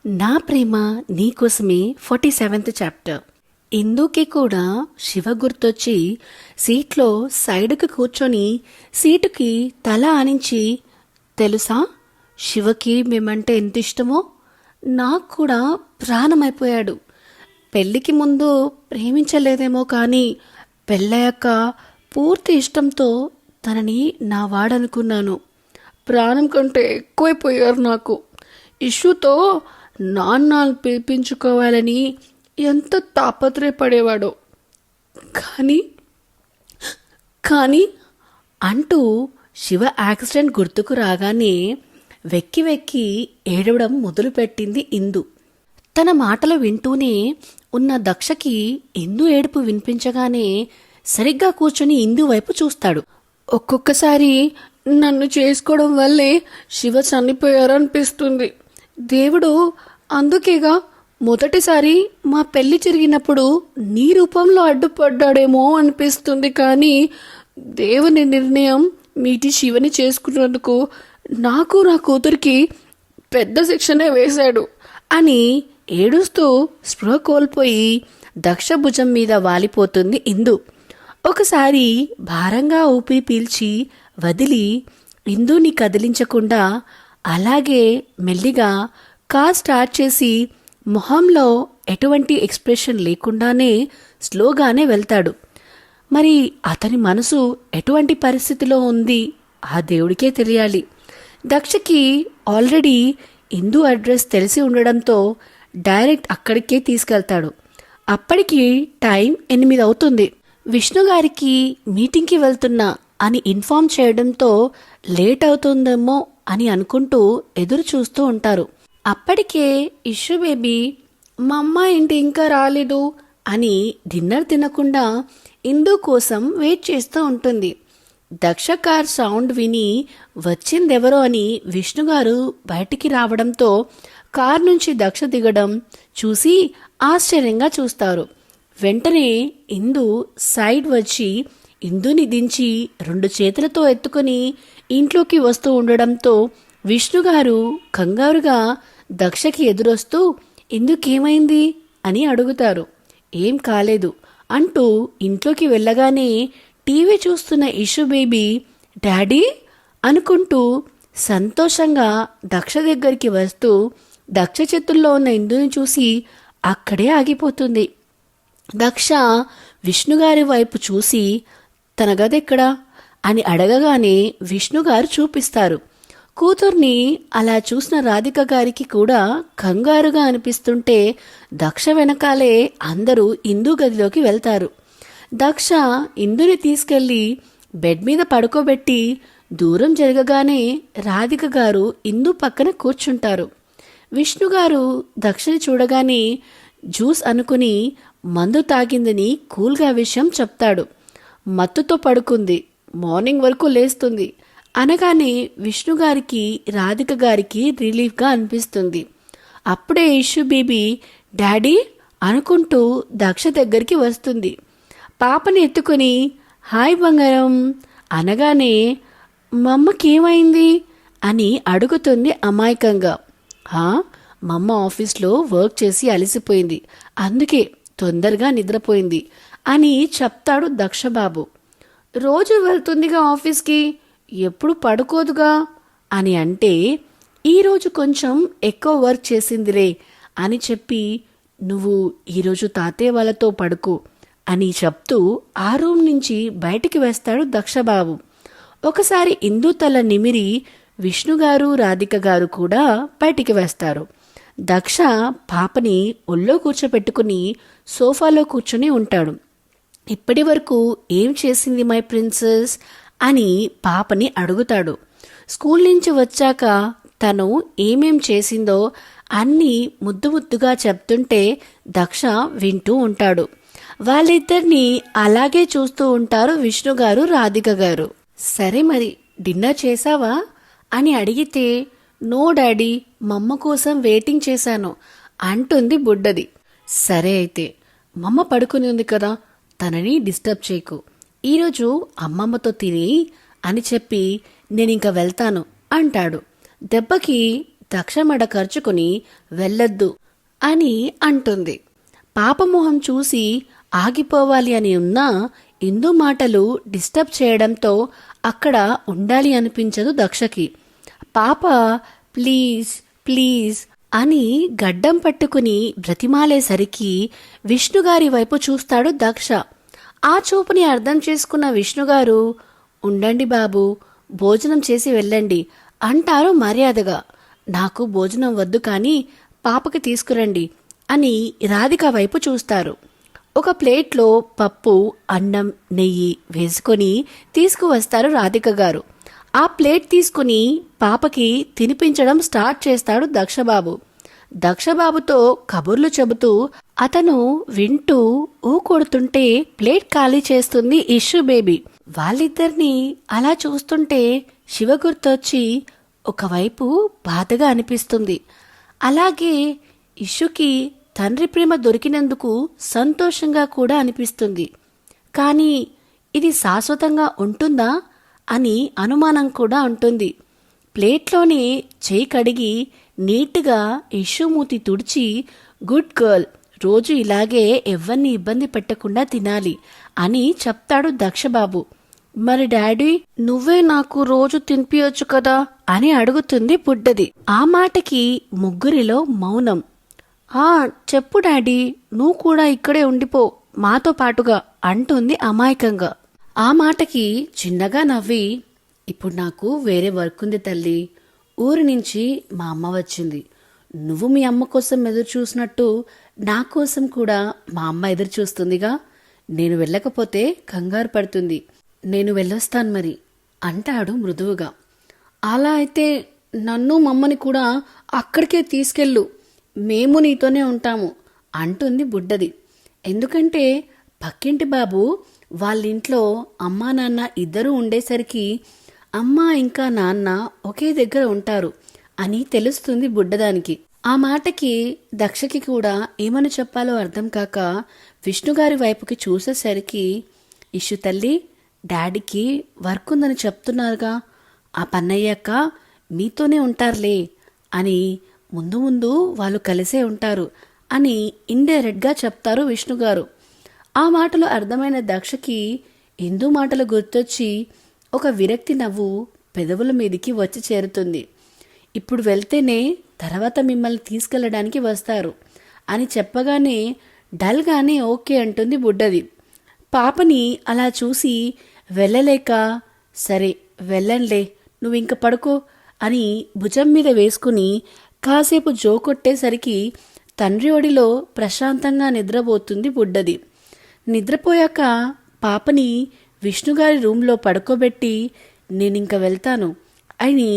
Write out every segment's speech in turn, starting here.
నా ప్రేమ నీకోసమే 47th chapter. ఇందుకి కూడా శివ గుర్తొచ్చి సీట్లో సైడ్కి కూర్చొని సీటుకి తల ఆనించి, తెలుసా శివకి మేమంటే ఎంత ఇష్టమో, నాకు కూడా ప్రాణమైపోయాడు. పెళ్ళికి ముందు ప్రేమించలేదేమో కానీ పెళ్ళయ్యాక పూర్తి ఇష్టంతో తనని నా వాడనుకున్నాను. ప్రాణం కంటే ఎక్కువైపోయారు నాకు. ఇష్యూతో నాన్నలు పిలిపించుకోవాలని ఎంత తాపత్రయపడేవాడో. కానీ కానీ అంటూ శివ యాక్సిడెంట్ గుర్తుకు రాగానే వెక్కి వెక్కి ఏడవడం మొదలుపెట్టింది ఇందు. తన మాటలు వింటూనే ఉన్న దక్షకి ఇందు ఏడుపు వినిపించగానే సరిగ్గా కూర్చొని ఇందు వైపు చూస్తాడు. ఒక్కొక్కసారి నన్ను చేసుకోవడం వల్లే శివ చనిపోయారనిపిస్తుంది. దేవుడు అందుకేగా మొదటిసారి మా పెళ్లి జరిగినప్పుడు నీ రూపంలో అడ్డుపడ్డాడేమో అనిపిస్తుంది. కానీ దేవుని నిర్ణయం మీటి శివని చేసుకున్నందుకు నాకు నా కూతురికి పెద్ద శిక్షనే వేశాడు అని ఏడుస్తూ స్పృహ కోల్పోయి దక్ష భుజం మీద వాలిపోతుంది ఇందు. ఒకసారి భారంగా ఊపిరి పీల్చి వదిలి ఇందుని కదిలించకుండా అలాగే మెల్లిగా కార్ స్టార్ట్ చేసి మొహంలో ఎటువంటి ఎక్స్ప్రెషన్ లేకుండానే స్లోగానే వెళ్తాడు. మరి అతని మనసు ఎటువంటి పరిస్థితిలో ఉంది ఆ దేవుడికే తెలియాలి. దక్షకి ఆల్రెడీ ఇందు అడ్రస్ తెలిసి ఉండడంతో డైరెక్ట్ అక్కడికే తీసుకెళ్తాడు. అప్పటికి టైం 8 అవుతుంది. విష్ణు గారికి మీటింగ్కి వెళ్తున్నా అని ఇన్ఫార్మ్ చేయడంతో లేట్ అవుతుందేమో అని అనుకుంటూ ఎదురు చూస్తూ ఉంటారు. అప్పటికే ఇష్యూ బేబీ మా అమ్మ ఇంటి ఇంకా రాలేదు అని డిన్నర్ తినకుండా ఇందు కోసం వెయిట్ చేస్తూ ఉంటుంది. దక్ష కార్ సౌండ్ విని వచ్చిందెవరో అని విష్ణుగారు బయటికి రావడంతో కార్ నుంచి దక్ష దిగడం చూసి ఆశ్చర్యంగా చూస్తారు. వెంటనే ఇందు సైడ్ వచ్చి ఇందుని దించి 2 చేతులతో ఎత్తుకొని ఇంట్లోకి వస్తూ ఉండడంతో విష్ణుగారు కంగారుగా దక్షకి ఎదురొస్తూ ఇందుకేమైంది అని అడుగుతారు. ఏం కాలేదు అంటూ ఇంట్లోకి వెళ్ళగానే టీవీ చూస్తున్న ఇషు బేబీ డాడీ అనుకుంటూ సంతోషంగా దక్ష దగ్గరికి వస్తూ దక్ష చేతుల్లో ఉన్న ఇందుని చూసి అక్కడే ఆగిపోతుంది. దక్ష విష్ణుగారి వైపు చూసి తన గదెక్కడా అని అడగగానే విష్ణుగారు చూపిస్తారు. కూతుర్ని అలా చూసిన రాధిక గారికి కూడా కంగారుగా అనిపిస్తుంటే దక్ష వెనకాలే అందరూ ఇందు గదిలోకి వెళ్తారు. దక్ష ఇందుని తీసుకెళ్లి బెడ్ మీద పడుకోబెట్టి దూరం జరగగానే రాధిక గారు ఇందు పక్కన కూర్చుంటారు. విష్ణుగారు దక్షని చూడగానే జ్యూస్ అనుకుని మందు తాగిందని కూల్గా విషయం చెప్తాడు. మత్తుతో పడుకుంది, మార్నింగ్ వరకు లేస్తుంది అనగానే విష్ణుగారికి రాధిక గారికి రిలీఫ్గా అనిపిస్తుంది. అప్పుడే ఇష్యూ బేబీ డాడీ అనుకుంటూ దక్ష దగ్గరికి వస్తుంది. పాపని ఎత్తుకుని హాయ్ బంగారం అనగానే మమ్మకేమైంది అని అడుగుతుంది అమాయకంగా. మమ్మ ఆఫీస్లో వర్క్ చేసి అలసిపోయింది, అందుకే తొందరగా నిద్రపోయింది అని చెప్తాడు దక్షబాబు. రోజు వెళ్తుందిగా ఆఫీస్కి, ఎప్పుడు పడుకోదుగా అని అంటే ఈరోజు కొంచెం ఎక్కువ వర్క్ చేసిందిలే అని చెప్పి నువ్వు ఈరోజు తాతయ్య వాళ్ళతో పడుకో అని చెప్తూ ఆ రూమ్ నుంచి బయటికి వేస్తాడు దక్షబాబు. ఒకసారి ఇందు తల నిమిరి విష్ణుగారు రాధిక గారు కూడా బయటికి వేస్తారు. దక్ష పాపని ఒళ్ళో కూర్చోపెట్టుకుని సోఫాలో కూర్చుని ఉంటాడు. ఇప్పటి వరకు ఏం చేసింది మై ప్రిన్సెస్ అని పాపని అడుగుతాడు. స్కూల్ నుంచి వచ్చాక తను ఏమేం చేసిందో అన్నీ ముద్దు ముద్దుగా చెప్తుంటే దక్ష వింటూ ఉంటాడు. వాళ్ళిద్దరినీ అలాగే చూస్తూ ఉంటారు విష్ణుగారు రాధిక గారు. సరే మరి డిన్నర్ చేసావా అని అడిగితే నో డాడీ, మమ్మ కోసం వెయిటింగ్ చేశాను అంటుంది బుడ్డది. సరే అయితే మమ్మ పడుకుని ఉంది కదా, తనని డిస్టర్బ్ చేయకు, ఈరోజు అమ్మమ్మతో తిని అని చెప్పి నేనింక వెళ్తాను అంటాడు. దెబ్బకి దక్ష మెడ ఖర్చుకుని వెళ్ళొద్దు అని అంటుంది. పాపమొహం చూసి ఆగిపోవాలి అని ఉన్నా ఇందు మాటలు డిస్టర్బ్ చేయడంతో అక్కడ ఉండాలి అనిపించదు దక్షకి. పాప ప్లీజ్ ప్లీజ్ అని గడ్డం పట్టుకుని బ్రతిమాలేసరికి విష్ణుగారి వైపు చూస్తాడు దక్ష. ఆ చూపుని అర్థం చేసుకున్న విష్ణుగారు, ఉండండి బాబు, భోజనం చేసి వెళ్ళండి అంటారు మర్యాదగా. నాకు భోజనం వద్దు కానీ పాపకి తీసుకురండి అని రాధిక వైపు చూస్తారు. ఒక ప్లేట్లో పప్పు, అన్నం, నెయ్యి వేసుకొని తీసుకువస్తారు రాధిక గారు. ఆ ప్లేట్ తీసుకుని పాపకి తినిపించడం స్టార్ట్ చేస్తాడు దక్షబాబు. దక్షబాబుతో కబుర్లు చెబుతూ అతను వింటూ ఊ కొడుతుంటే ప్లేట్ ఖాళీ చేస్తుంది ఇష్యూ బేబీ. వాళ్ళిద్దరినీ అలా చూస్తుంటే శివ గుర్తొచ్చి ఒకవైపు బాధగా అనిపిస్తుంది. అలాగే ఇష్యూకి తండ్రి ప్రేమ దొరికినందుకు సంతోషంగా కూడా అనిపిస్తుంది. కానీ ఇది శాశ్వతంగా ఉంటుందా అని అనుమానం కూడా ఉంటుంది. ప్లేట్లోనే చేయి కడిగి నీట్గా ఇష్యూ మూతి తుడిచి, గుడ్ గర్ల్, రోజు ఇలాగే ఎవ్వరిని ఇబ్బంది పెట్టకుండా తినాలి అని చెప్తాడు దక్షబాబు. మరి డాడీ, నువ్వే నాకు రోజు తినిపియొచ్చు కదా అని అడుగుతుంది బుడ్డది. ఆ మాటకి ముగ్గురిలో మౌనం. చెప్పు డాడీ, నువ్వు కూడా ఇక్కడే ఉండిపో మాతో పాటుగా అంటుంది అమాయకంగా. ఆ మాటకి చిన్నగా నవ్వి, ఇప్పుడు నాకు వేరే వర్క్ ఉంది తల్లి, ఊరి నుంచి మా అమ్మ వచ్చింది. నువ్వు మీ అమ్మ కోసం ఎదురు చూసినట్టు నా కోసం కూడా మా అమ్మ ఎదురు చూస్తుందిగా. నేను వెళ్ళకపోతే కంగారు పడుతుంది. నేను వెళ్ళొస్తాను మరి అంటాడు మృదువుగా. అలా అయితే నన్ను మమ్మని కూడా అక్కడికే తీసుకెళ్ళు, మేము నీతోనే ఉంటాము అంటుంది బుడ్డది. ఎందుకంటే పక్కింటి బాబు వాళ్ళింట్లో అమ్మా నాన్న ఇద్దరూ ఉండేసరికి అమ్మ ఇంకా నాన్న ఒకే దగ్గర ఉంటారు అని తెలుస్తుంది బుడ్డదానికి. ఆ మాటకి దక్షకి కూడా ఏమని చెప్పాలో అర్థం కాక విష్ణుగారి వైపుకి చూసేసరికి, ఇష్యూ తల్లి, డాడీకి వర్క్ ఉందని చెప్తున్నారుగా, ఆ పన్నయ్యాక మీతోనే ఉంటారులే అని, ముందు ముందు వాళ్ళు కలిసే ఉంటారు అని ఇండైరెక్ట్గా చెప్తారు విష్ణుగారు. ఆ మాటలు అర్థమైన దక్షకి ఇందు మాటలు గుర్తొచ్చి ఒక విరక్తి నవ్వు పెదవుల మీదికి వచ్చి చేరుతుంది. ఇప్పుడు వెళ్తేనే తర్వాత మిమ్మల్ని తీసుకెళ్ళడానికి వస్తారు అని చెప్పగానే డల్గానే ఓకే అంటుంది బుడ్డది. పాపని అలా చూసి వెళ్ళలేక, సరే వెళ్ళంలే, నువ్వు ఇంక పడుకో అని భుజం మీద వేసుకుని కాసేపు జోకొట్టేసరికి తండ్రి ఒడిలో ప్రశాంతంగా నిద్రపోతుంది బుడ్డది. నిద్రపోయాక పాపని విష్ణుగారి రూంలో పడుకోబెట్టి, నేనింక వెళ్తాను అని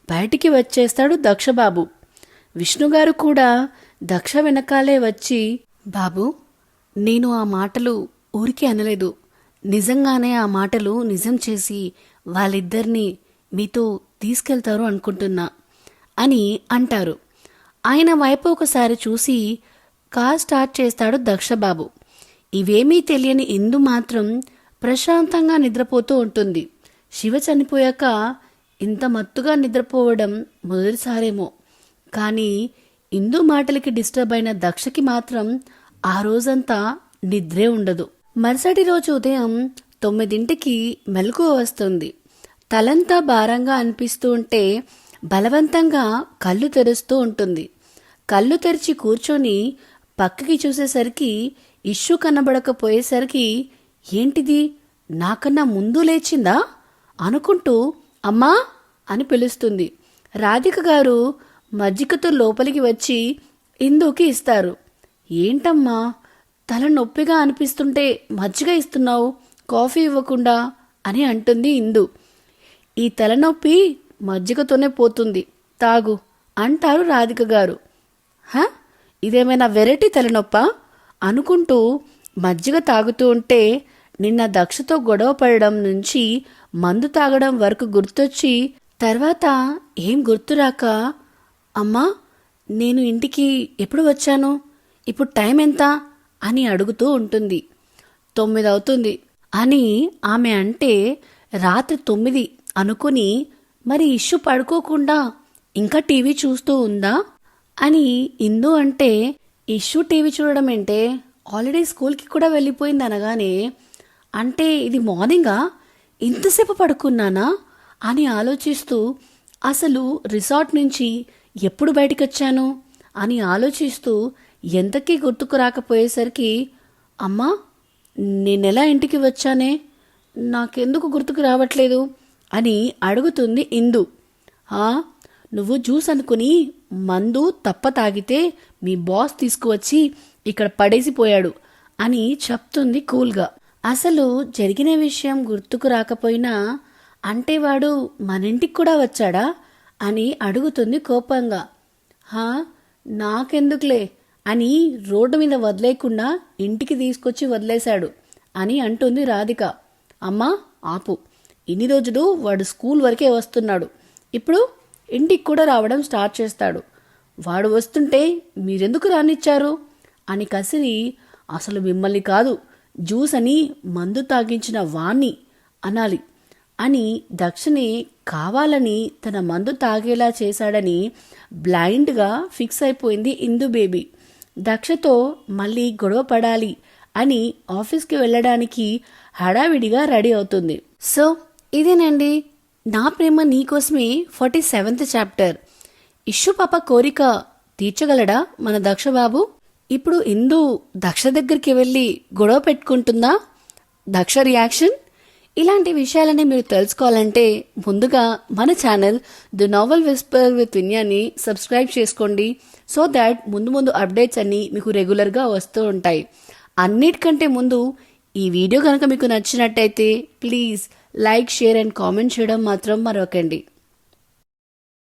బయటికి వచ్చేస్తాడు దక్షబాబు. విష్ణుగారు కూడా దక్ష వెనకాలే వచ్చి, బాబు, నేను ఆ మాటలు ఊరికే అనలేదు, నిజంగానే ఆ మాటలు నిజం చేసి వాళ్ళిద్దరినీ మీతో తీసుకెళ్తారు అనుకుంటున్నా అని అంటారు. ఆయన వైపు ఒకసారి చూసి కార్ స్టార్ట్ చేస్తాడు దక్షబాబు. ఇవేమీ తెలియని ఇందు మాత్రం ప్రశాంతంగా నిద్రపోతూ ఉంటుంది. శివ చనిపోయాక ఇంత మత్తుగా నిద్రపోవడం మొదటిసారేమో. కానీ ఇందు మాటలకి డిస్టర్బ్ అయిన దక్షకి మాత్రం ఆ రోజంతా నిద్రే ఉండదు. మరుసటి రోజు ఉదయం 9ంటికి మెలకువ వస్తుంది. తలంతా భారంగా అనిపిస్తూ ఉంటే బలవంతంగా కళ్ళు తెరుస్తూ ఉంటుంది. కళ్ళు తెరిచి కూర్చొని పక్కకి చూసేసరికి ఇష్యూ కనబడకపోయేసరికి, ఏంటిది, నాకన్నా ముందు లేచిందా అనుకుంటూ అమ్మా అని పిలుస్తుంది. రాధిక గారు మజ్జిగతో లోపలికి వచ్చి ఇందుకి ఇస్తారు. ఏంటమ్మా, తల నొప్పిగా అనిపిస్తుంటే మజ్జిగ ఇస్తున్నావు, కాఫీ ఇవ్వకుండా అని అంటుంది ఇందు. ఈ తలనొప్పి మజ్జిగతోనే పోతుంది, తాగు అంటారు రాధిక గారు. ఇదేమైనా వెరైటీ తలనొప్పా అనుకుంటూ మజ్జిగ తాగుతూ ఉంటే నిన్న దక్షతో గొడవ పడడం నుంచి మందు తాగడం వరకు గుర్తొచ్చి తర్వాత ఏం గుర్తురాక, అమ్మా, నేను ఇంటికి ఎప్పుడు వచ్చాను, ఇప్పుడు టైం ఎంత అని అడుగుతూ ఉంటుంది. 9 అవుతుంది అని ఆమె అంటే రాత్రి 9 అనుకుని, మరి ఇష్యూ పడుకోకుండా ఇంకా టీవీ చూస్తూ ఉందా అని ఇందు అంటే, ఇష్యూ టీవీ చూడడం ఏంటే, ఆల్రెడీ స్కూల్కి కూడా వెళ్ళిపోయింది అనగానే, అంటే ఇది మార్నింగా, ఇంతసేపు పడుకున్నానా అని ఆలోచిస్తూ అసలు రిసార్ట్ నుంచి ఎప్పుడు బయటికి వచ్చాను అని ఆలోచిస్తూ ఎంతకీ గుర్తుకు రాకపోయేసరికి, అమ్మా నేనెలా ఇంటికి వచ్చానే, నాకెందుకు గుర్తుకు రావట్లేదు అని అడుగుతుంది ఇందు. నువ్వు జ్యూస్ అనుకుని మందు తప్ప తాగితే మీ బాస్ తీసుకువచ్చి ఇక్కడ పడేసిపోయాడు అని చెప్తుంది కూల్గా. అసలు జరిగిన విషయం గుర్తుకు రాకపోయినా, అంటే వాడు మన ఇంటికి కూడా వచ్చాడా అని అడుగుతుంది కోపంగా. నాకెందుకులే అని రోడ్డు మీద వదిలేకుండా ఇంటికి తీసుకొచ్చి వదిలేశాడు అని అంటుంది రాధిక. అమ్మా ఆపు, ఇన్ని రోజులు వాడు స్కూల్ వరకే వస్తున్నాడు, ఇప్పుడు ఇంటికి కూడా రావడం స్టార్ట్ చేస్తాడు. వాడు వస్తుంటే మీరెందుకు రానిచ్చారు అని కసిరి, అసలు మిమ్మల్ని కాదు జ్యూస్ అని మందు తాగించిన వాణ్ణి అనాలి అని దక్షని కావాలని తన మందు తాగేలా చేశాడని బ్లైండ్గా ఫిక్స్ అయిపోయింది ఇందు బేబీ. దక్షతో మళ్ళీ గొడవ పడాలి అని ఆఫీస్కి వెళ్ళడానికి హడావిడిగా రెడీ అవుతుంది. సో ఇదేనండి నా ప్రేమ నీకోసమే 47th చాప్టర్. ఇష్యూ పాప కోరిక తీర్చగలడా మన దక్షబాబు? ఇప్పుడు ఇందు దక్ష దగ్గరికి వెళ్ళి గొడవ పెట్టుకుంటుందా? దక్ష రియాక్షన్? ఇలాంటి విషయాలని మీరు తెలుసుకోవాలంటే ముందుగా మన channel the novel whisper with విన్యాని సబ్స్క్రైబ్ చేసుకోండి. సో దాట్ ముందు ముందు అప్డేట్స్ అన్నీ మీకు రెగ్యులర్గా వస్తూ ఉంటాయి. అన్నిటికంటే ముందు ఈ వీడియో కనుక మీకు నచ్చినట్టయితే please like, share and comment చేయడం మాత్రం మరొకండి.